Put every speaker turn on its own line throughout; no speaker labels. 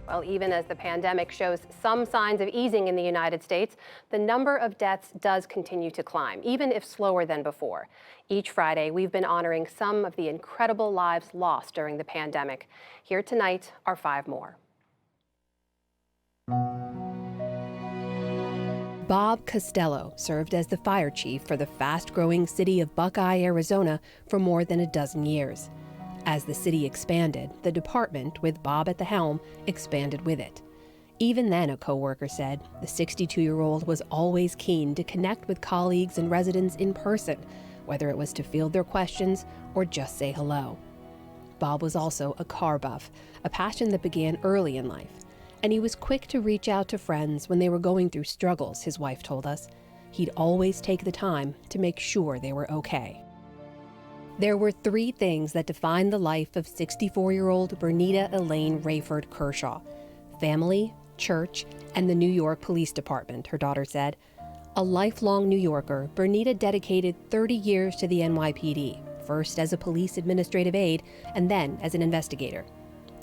Well, even as the pandemic shows some signs of easing in the United States, the number of deaths does continue to climb, even if slower than before. Each Friday, we've been honoring some of the incredible lives lost during the pandemic. Here tonight are 5 more. Bob Costello served as the fire chief for the fast-growing city of Buckeye, Arizona, for more than a dozen years. As the city expanded, the department, with Bob at the helm, expanded with it. Even then, a co-worker said, the 62-year-old was always keen to connect with colleagues and residents in person, whether it was to field their questions or just say hello. Bob was also a car buff, a passion that began early in life. And he was quick to reach out to friends when they were going through struggles, his wife told us. He'd always take the time to make sure they were okay. There were 3 things that defined the life of 64-year-old Bernita Elaine Rayford Kershaw: family, church, and the New York Police Department, her daughter said. A lifelong New Yorker, Bernita dedicated 30 years to the NYPD, first as a police administrative aide and then as an investigator.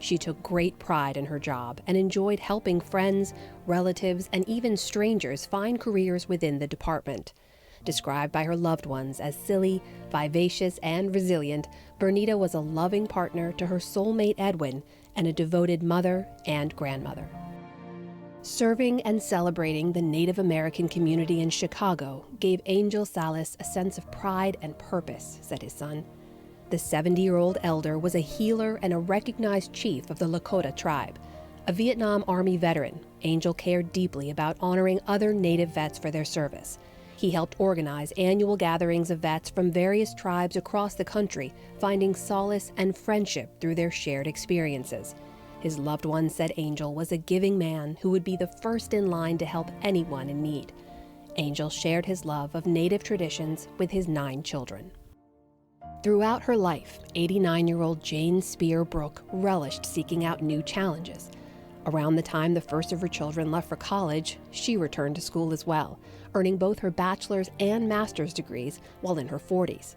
She took great pride in her job and enjoyed helping friends, relatives, and even strangers find careers within the department. Described by her loved ones as silly, vivacious, and resilient, Bernita was a loving partner to her soulmate Edwin and a devoted mother and grandmother. Serving and celebrating the Native American community in Chicago gave Angel Salas a sense of pride and purpose, said his son. The 70-year-old elder was a healer and a recognized chief of the Lakota tribe. A Vietnam Army veteran, Angel cared deeply about honoring other Native vets for their service. He helped organize annual gatherings of vets from various tribes across the country, finding solace and friendship through their shared experiences. His loved ones said Angel was a giving man who would be the first in line to help anyone in need. Angel shared his love of Native traditions with his 9 children. Throughout her life, 89-year-old Jane Spear Brooke relished seeking out new challenges. Around the time the first of her children left for college, she returned to school as well, earning both her bachelor's and master's degrees while in her 40s.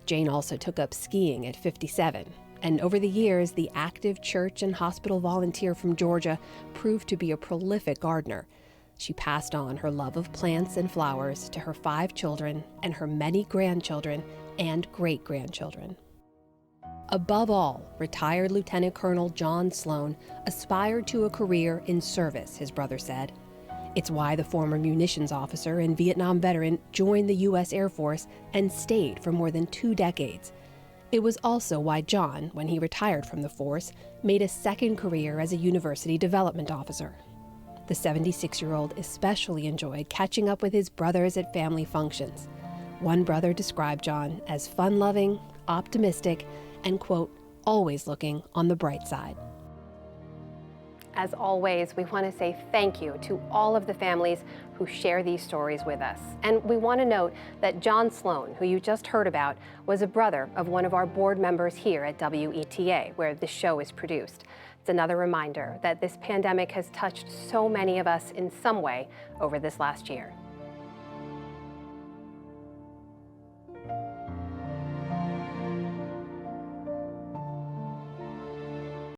Jane also took up skiing at 57, and over the years, the active church and hospital volunteer from Georgia proved to be a prolific gardener. She passed on her love of plants and flowers to her 5 children and her many grandchildren and great-grandchildren. Above all, retired Lieutenant Colonel John Sloan aspired to a career in service, his brother said. It's why the former munitions officer and Vietnam veteran joined the U.S. Air Force and stayed for more than 2 decades. It was also why John, when he retired from the force, made a second career as a university development officer. The 76-year-old especially enjoyed catching up with his brothers at family functions. One brother described John as fun-loving, optimistic, and, quote, always looking on the bright side. As always, we want to say thank you to all of the families who share these stories with us. And we want to note that John Sloan, who you just heard about, was a brother of one of our board members here at WETA, where this show is produced. It's another reminder that this pandemic has touched so many of us in some way over this last year.